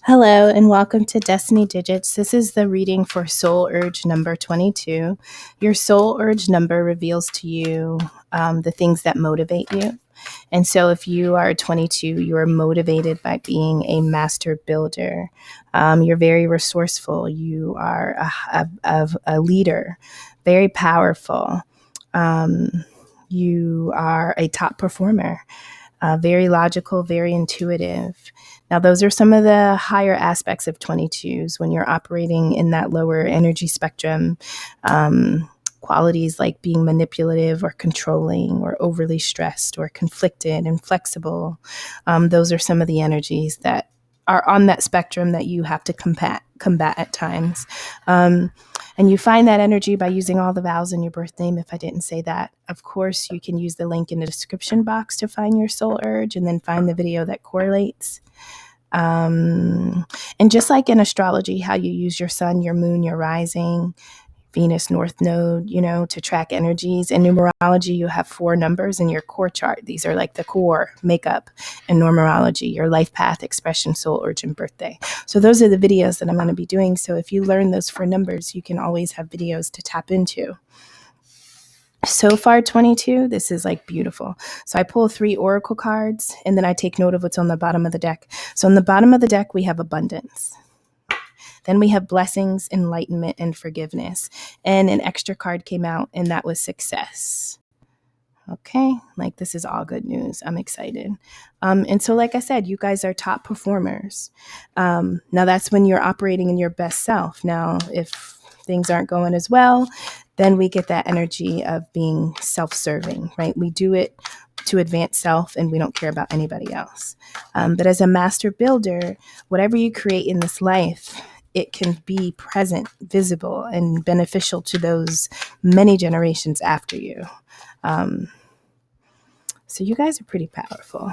Hello and welcome to Destiny Digits. This is the reading for Soul Urge number 22. Your Soul Urge number reveals to you the things that motivate you. And so if you are 22, you are motivated by being a master builder. You're very resourceful. You are a leader, very powerful. You are a top performer. Very logical, very intuitive. Now, those are some of the higher aspects of 22s when you're operating in that lower energy spectrum. Qualities like being manipulative or controlling or overly stressed or conflicted and flexible. Those are some of the energies that are on that spectrum that you have to combat at times. And you find that energy by using all the vowels in your birth name. If I didn't say that, of course, you can use the link in the description box to find your soul urge and then find the video that correlates. And just like in astrology, how you use your sun, your moon, your rising, Venus North Node, to track energies. In numerology, you have 4 numbers in your core chart. These are like the core makeup in numerology, your life path, expression, soul urge, and birthday. So those are the videos that I'm going to be doing. So if you learn those 4 numbers, you can always have videos to tap into. So far, 22, this is like beautiful. So I pull 3 oracle cards and then I take note of what's on the bottom of the deck. So on the bottom of the deck, we have abundance. Then we have blessings, enlightenment, and forgiveness. And an extra card came out, and that was success. Okay, like this is all good news. I'm excited. And so, like I said, you guys are top performers. Now, that's when you're operating in your best self. Now, if things aren't going as well, then we get that energy of being self-serving, right? We do it to advance self and we don't care about anybody else. But as a master builder, whatever you create in this life, it can be present, visible, and beneficial to those many generations after you. So you guys are pretty powerful.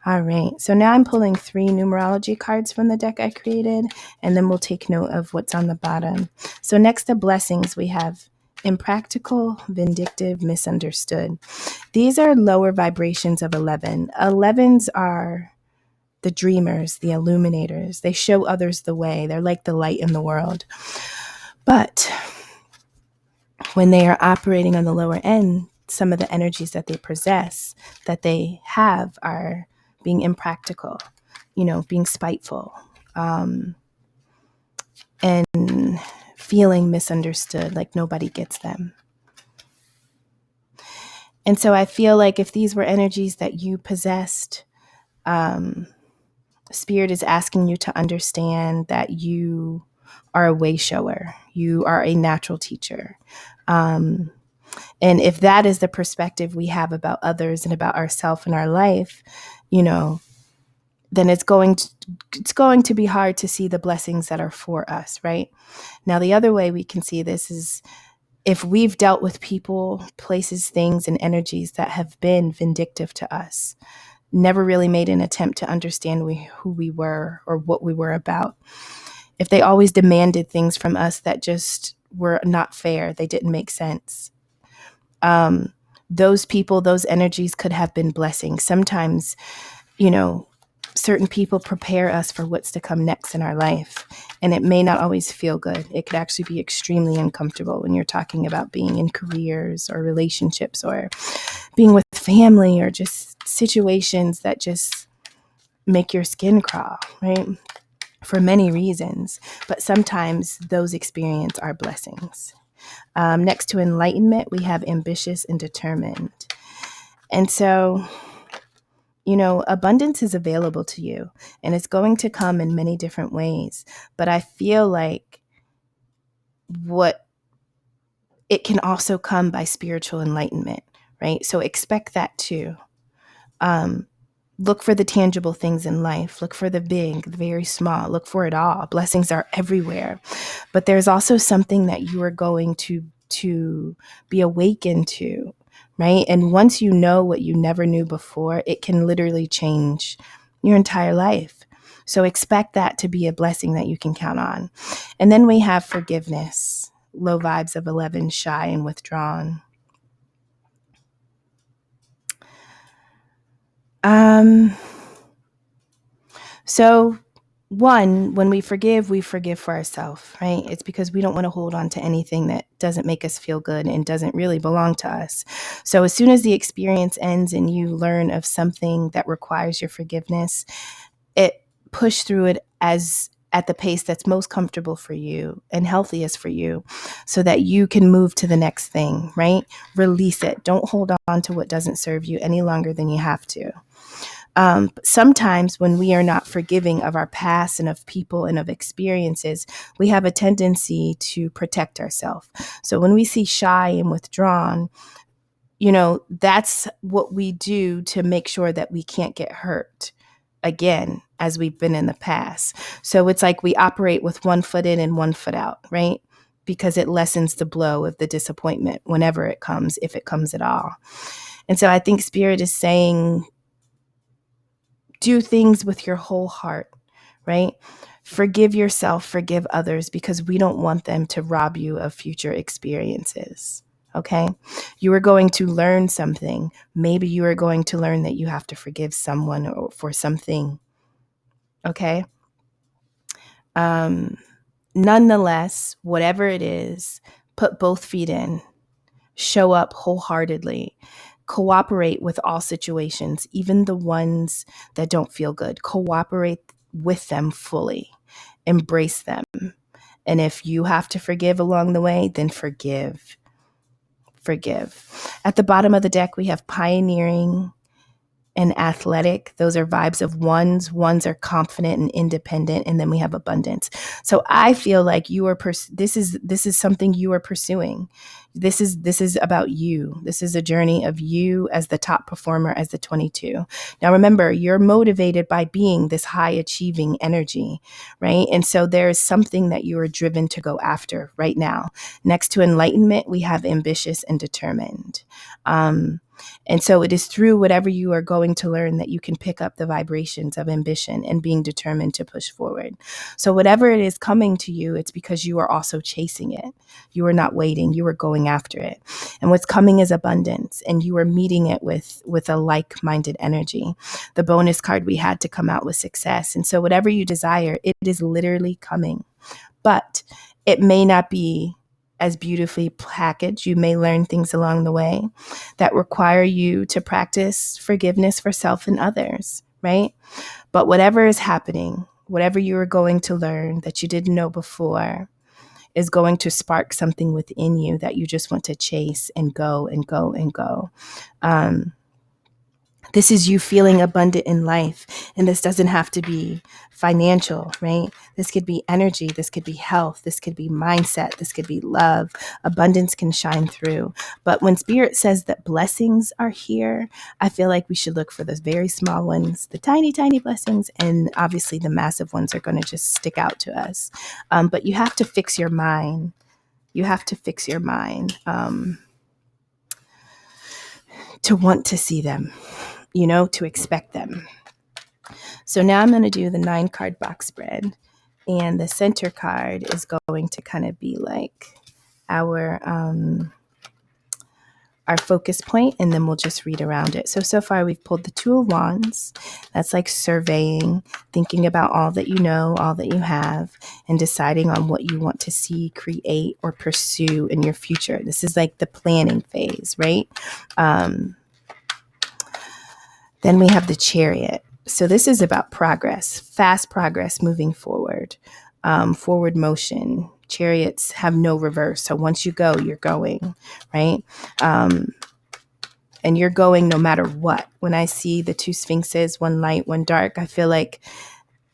All right, so now I'm pulling 3 numerology cards from the deck I created, and then we'll take note of what's on the bottom. So next to blessings, we have impractical, vindictive, misunderstood. These are lower vibrations of 11. 11s are the dreamers, the illuminators. They show others the way. They're like the light in the world. But when they are operating on the lower end, some of the energies that they possess, that they have, are being impractical, being spiteful, and feeling misunderstood, like nobody gets them. And so I feel like if these were energies that you possessed, Spirit is asking you to understand that you are a way shower. You are a natural teacher. And if that is the perspective we have about others and about ourselves and our life, then it's going to be hard to see the blessings that are for us, right? Now, the other way we can see this is if we've dealt with people, places, things, and energies that have been vindictive to us, never really made an attempt to understand who we were or what we were about. If they always demanded things from us that just were not fair, they didn't make sense. Those people, those energies could have been blessings. Sometimes, certain people prepare us for what's to come next in our life, and it may not always feel good. It could actually be extremely uncomfortable when you're talking about being in careers or relationships or being with family or just situations that just make your skin crawl, right? For many reasons, but sometimes those experiences are blessings. Next to enlightenment, we have ambitious and determined. And so, abundance is available to you, and it's going to come in many different ways. But I feel like it can also come by spiritual enlightenment, right? So expect that too. Look for the tangible things in life. Look for the big, the very small. Look for it all. Blessings are everywhere. But there's also something that you are going to be awakened to, right? And once you know what you never knew before, it can literally change your entire life. So expect that to be a blessing that you can count on. And then we have forgiveness, low vibes of 11, shy and withdrawn. So, one, when we forgive for ourselves, right? It's because we don't want to hold on to anything that doesn't make us feel good and doesn't really belong to us. So, as soon as the experience ends and you learn of something that requires your forgiveness, it push through it as at the pace that's most comfortable for you and healthiest for you so that you can move to the next thing, right? Release it. Don't hold on to what doesn't serve you any longer than you have to. Sometimes when we are not forgiving of our past and of people and of experiences, we have a tendency to protect ourselves. So when we see shy and withdrawn, that's what we do to make sure that we can't get hurt again as we've been in the past. So it's like we operate with one foot in and one foot out, right? Because it lessens the blow of the disappointment whenever it comes, if it comes at all. And so I think Spirit is saying, do things with your whole heart, right? Forgive yourself, forgive others, because we don't want them to rob you of future experiences. Okay. You are going to learn something. Maybe you are going to learn that you have to forgive someone or for something. Okay. Nonetheless, whatever it is, put both feet in, show up wholeheartedly, cooperate with all situations, even the ones that don't feel good. Cooperate with them fully, embrace them. And if you have to forgive along the way, then forgive. Forgive. At the bottom of the deck, we have pioneering and athletic. Those are vibes of ones. Ones are confident and independent, and then we have abundance. So I feel like you are this is something you are pursuing. This is about you. This is a journey of you as the top performer, as the 22. Now remember, you're motivated by being this high achieving energy, right? And so there is something that you are driven to go after right now. Next to enlightenment, we have ambitious and determined. And so it is through whatever you are going to learn that you can pick up the vibrations of ambition and being determined to push forward. So whatever it is coming to you, it's because you are also chasing it. You are not waiting, you are going after it. And what's coming is abundance, and you are meeting it with a like-minded energy. The bonus card we had to come out with success. And so whatever you desire, it is literally coming. But it may not be as beautifully packaged. You may learn things along the way that require you to practice forgiveness for self and others, right? But whatever is happening, whatever you are going to learn that you didn't know before, is going to spark something within you that you just want to chase and go and go and go. This is you feeling abundant in life. And this doesn't have to be financial, right? This could be energy. This could be health. This could be mindset. This could be love. Abundance can shine through. But when Spirit says that blessings are here, I feel like we should look for those very small ones, the tiny, tiny blessings. And obviously the massive ones are going to just stick out to us. But you have to fix your mind. You have to fix your mind to want to see them, to expect them. So now I'm going to do the 9-card box spread, and the center card is going to kind of be like our focus point, and then we'll just read around it. So far we've pulled the 2 of Wands. That's like surveying, thinking about all that you know, all that you have, and deciding on what you want to see, create, or pursue in your future. This is like the planning phase, right? Then we have the Chariot. So this is about progress, fast progress moving forward, forward motion. Chariots have no reverse. So once you go, you're going, right? And you're going no matter what. When I see the 2 sphinxes, one light, one dark, I feel like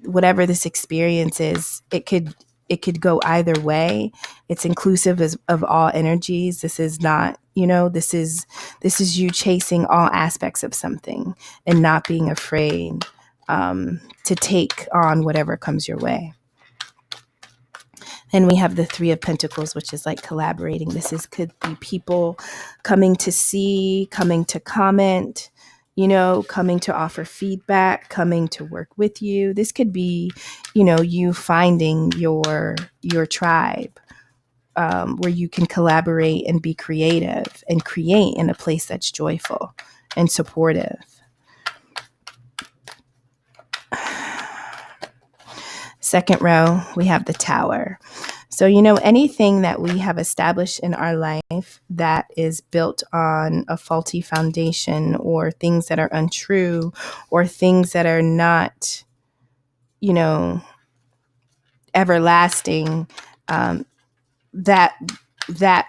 whatever this experience is, it could go either way. It's inclusive of all energies. This is not, this is you chasing all aspects of something and not being afraid to take on whatever comes your way. And we have the 3 of Pentacles, which is like collaborating. Could be people coming to see, coming to comment, coming to offer feedback, coming to work with you. This could be, you finding your tribe where you can collaborate and be creative and create in a place that's joyful and supportive. Second row, we have the Tower. So, anything that we have established in our life that is built on a faulty foundation, or things that are untrue, or things that are not, everlasting, that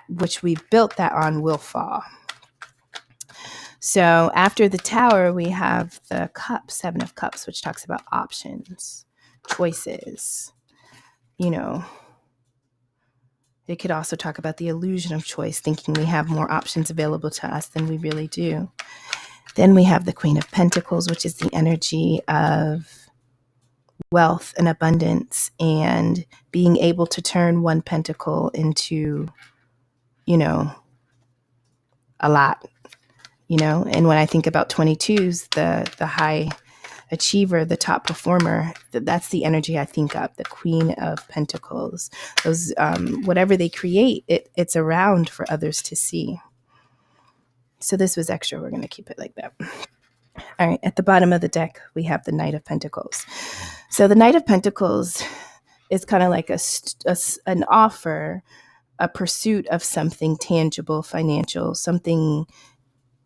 which we've built that on will fall. So after the Tower, we have the Cup, Seven of Cups, which talks about options, choices. It could also talk about the illusion of choice, thinking we have more options available to us than we really do. Then we have the Queen of Pentacles, which is the energy of wealth and abundance, and being able to turn one pentacle into, a lot, And when I think about 22s, the high achiever, the top performer, that's the energy I think of, the Queen of Pentacles. Those, whatever they create, it's around for others to see. So this was extra. We're going to keep it like that. All right. At the bottom of the deck, we have the Knight of Pentacles. So the Knight of Pentacles is kind of like an offer, a pursuit of something tangible, financial, something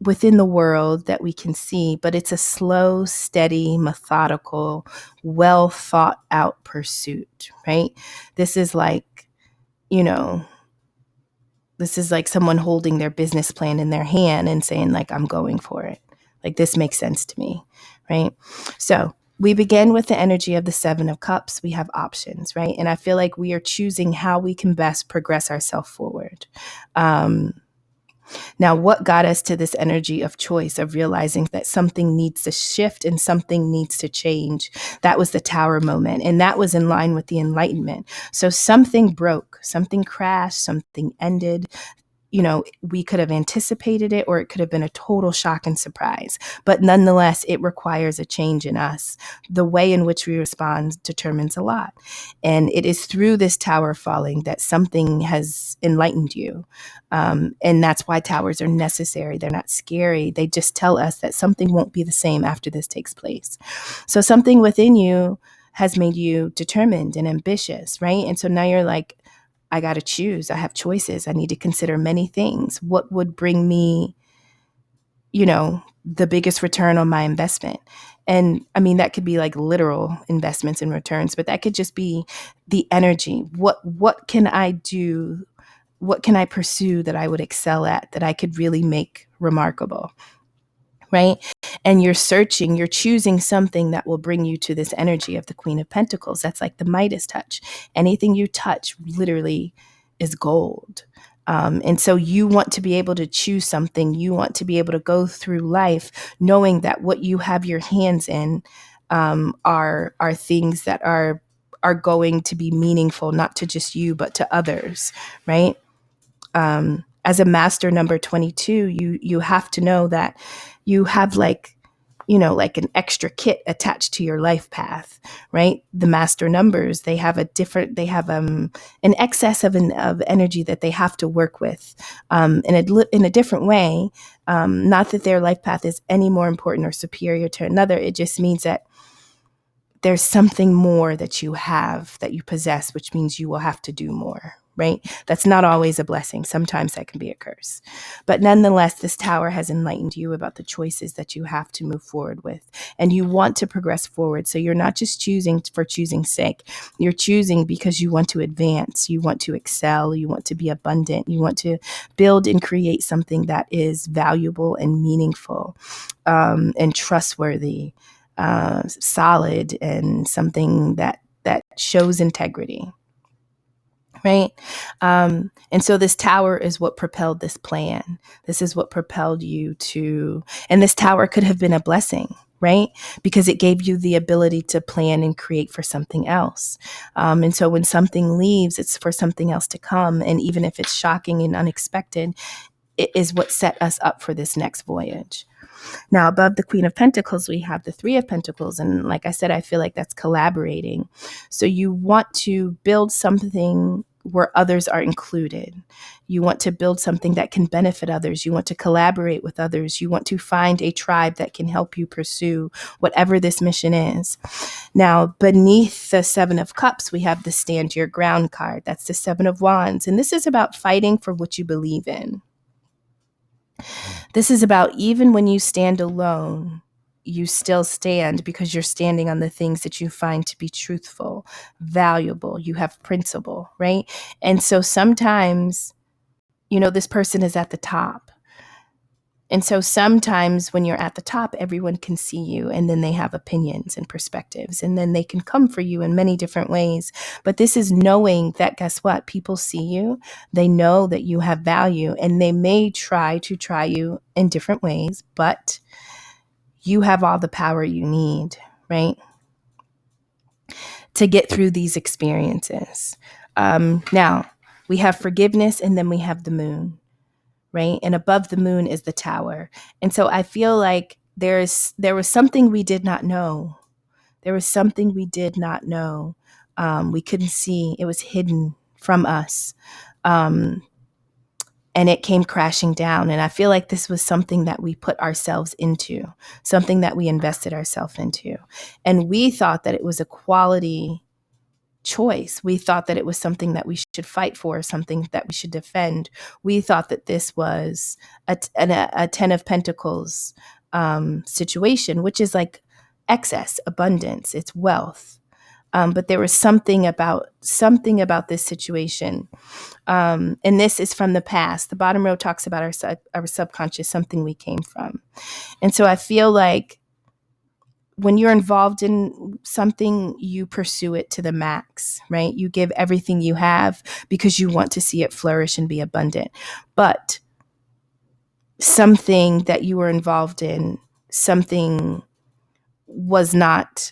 within the world that we can see, but it's a slow, steady, methodical, well thought out pursuit, right? This is like, someone holding their business plan in their hand and saying, like, I'm going for it. Like, this makes sense to me, right? So we begin with the energy of the Seven of Cups. We have options, right? And I feel like we are choosing how we can best progress ourselves forward. Now, what got us to this energy of choice, of realizing that something needs to shift and something needs to change? That was the Tower moment. And that was in line with the Enlightenment. So something broke, something crashed, something ended. We could have anticipated it, or it could have been a total shock and surprise. But nonetheless, it requires a change in us. The way in which we respond determines a lot. And it is through this Tower falling that something has enlightened you. And that's why towers are necessary. They're not scary. They just tell us that something won't be the same after this takes place. So something within you has made you determined and ambitious, right? And so now you're like, I got to choose. I have choices. I need to consider many things. What would bring me, the biggest return on my investment? And I mean, that could be like literal investments and returns, but that could just be the energy. What can I do? What can I pursue that I would excel at, that I could really make remarkable? Right? And you're searching, you're choosing something that will bring you to this energy of the Queen of Pentacles. That's like the Midas touch. Anything you touch literally is gold. And so you want to be able to choose something. You want to be able to go through life knowing that what you have your hands in are things that are going to be meaningful, not to just you, but to others, right? As a master number 22, you have to know that you have like an extra kit attached to your life path, right? The master numbers, they have an excess of energy that they have to work with in a different way. Not that their life path is any more important or superior to another. It just means that there's something more that you have, that you possess, which means you will have to do more, right? That's not always a blessing. Sometimes that can be a curse. But nonetheless, this Tower has enlightened you about the choices that you have to move forward with. And you want to progress forward. So you're not just choosing for choosing's sake. You're choosing because you want to advance. You want to excel. You want to be abundant. You want to build and create something that is valuable and meaningful and trustworthy. Solid, and something that shows integrity, right? And so this Tower is what propelled this plan. This is what propelled you to, and this Tower could have been a blessing, right? Because it gave you the ability to plan and create for something else. And so when something leaves, it's for something else to come. And even if it's shocking and unexpected, it is what set us up for this next voyage. Now, above the Queen of Pentacles, we have the Three of Pentacles. And like I said, I feel like that's collaborating. So you want to build something where others are included. You want to build something that can benefit others. You want to collaborate with others. You want to find a tribe that can help you pursue whatever this mission is. Now, beneath the Seven of Cups, we have the Stand Your Ground card. That's the Seven of Wands. And this is about fighting for what you believe in. This is about even when you stand alone, you still stand because you're standing on the things that you find to be truthful, valuable. You have principle, right? And so sometimes, this person is at the top. And so sometimes when you're at the top, everyone can see you, and then they have opinions and perspectives, and then they can come for you in many different ways. But this is knowing that, guess what? People see you. They know that you have value, and they may try you in different ways, but you have all the power you need, right, to get through these experiences. Now, we have forgiveness, and then we have the moon. Right? And above the moon is the Tower. And so I feel like there was something we did not know. There was something we did not know. We couldn't see. It was hidden from us. And it came crashing down. And I feel like this was something that we put ourselves into, something that we invested ourselves into. And we thought that it was a quality choice. We thought that it was something that we should fight for, something that we should defend. We thought that this was a Ten of Pentacles situation, which is like excess, abundance, it's wealth. But there was something about this situation. And this is from the past. The bottom row talks about our subconscious, something we came from. And so I feel like when you're involved in something, you pursue it to the max, right? You give everything you have because you want to see it flourish and be abundant. But something that you were involved in, something was not,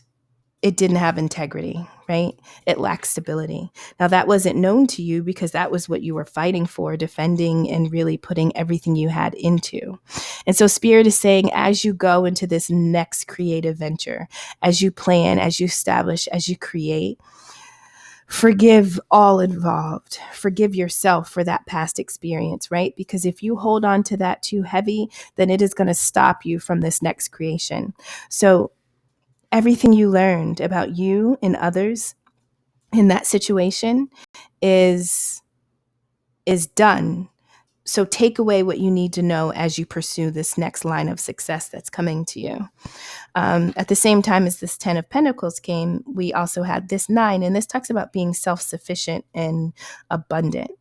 it didn't have integrity, right? It lacked stability. Now, that wasn't known to you because that was what you were fighting for, defending, and really putting everything you had into. And so Spirit is saying, as you go into this next creative venture, as you plan, as you establish, as you create, forgive all involved. Forgive yourself for that past experience, right? Because if you hold on to that too heavy, then it is going to stop you from this next creation. So everything you learned about you and others in that situation is done. So take away what you need to know as you pursue this next line of success that's coming to you. At the same time as this 10 of Pentacles came, we also had this 9, and this talks about being self-sufficient and abundant.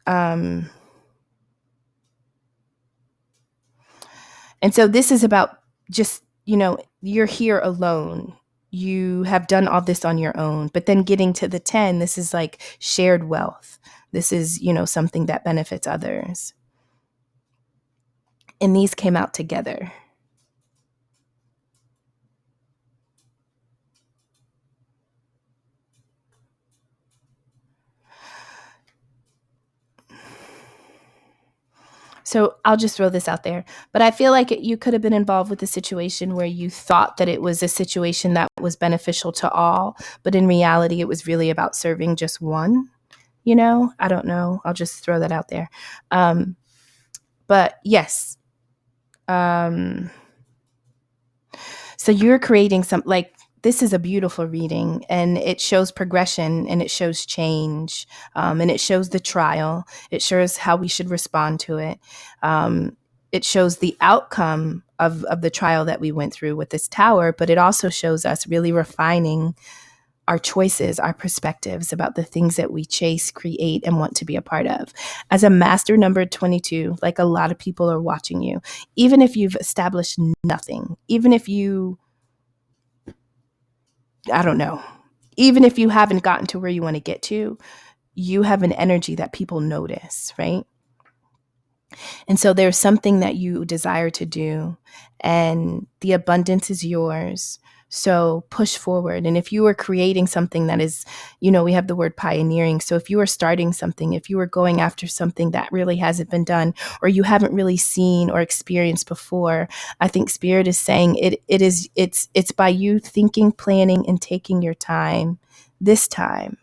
And so this is about just, you're here alone. You have done all this on your own, but then getting to the 10, this is like shared wealth. This is, something that benefits others. And these came out together. So I'll just throw this out there, but I feel like you could have been involved with a situation where you thought that it was a situation that was beneficial to all, but in reality, it was really about serving just one. I don't know. I'll just throw that out there. But yes. So you're creating this is a beautiful reading, and it shows progression, and it shows change, and it shows the trial. It shows how we should respond to it. It shows the outcome of the trial that we went through with this Tower, but it also shows us really refining our choices, our perspectives about the things that we chase, create, and want to be a part of. As a master number 22, like a lot of people are watching you, even if you've established nothing, even if even if you haven't gotten to where you want to get to, you have an energy that people notice, right? And so there's something that you desire to do, and the abundance is yours. So push forward. And if you are creating something that is, we have the word pioneering. So if you are starting something, if you are going after something that really hasn't been done, or you haven't really seen or experienced before, I think Spirit is saying it's by you thinking, planning, and taking your time this time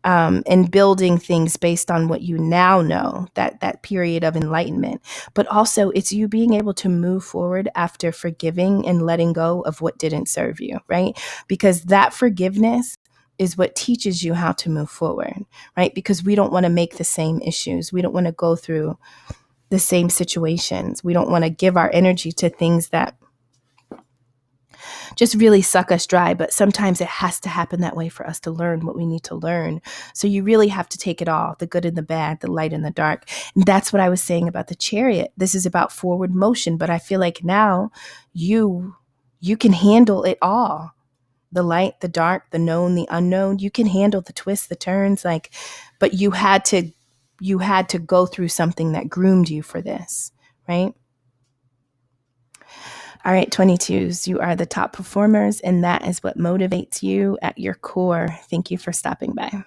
and building things based on what you now know, that period of enlightenment. But also it's you being able to move forward after forgiving and letting go of what didn't serve you, right? Because that forgiveness is what teaches you how to move forward, right? Because we don't want to make the same issues. We don't want to go through the same situations. We don't want to give our energy to things that just really suck us dry. But sometimes it has to happen that way for us to learn what we need to learn. So you really have to take it all, the good and the bad, the light and the dark. And that's what I was saying about the Chariot. This is about forward motion, but I feel like now you can handle it all. The light, the dark, the known, the unknown. You can handle the twists, the turns, like, but you had to go through something that groomed you for this, right? All right, 22s, you are the top performers, and that is what motivates you at your core. Thank you for stopping by.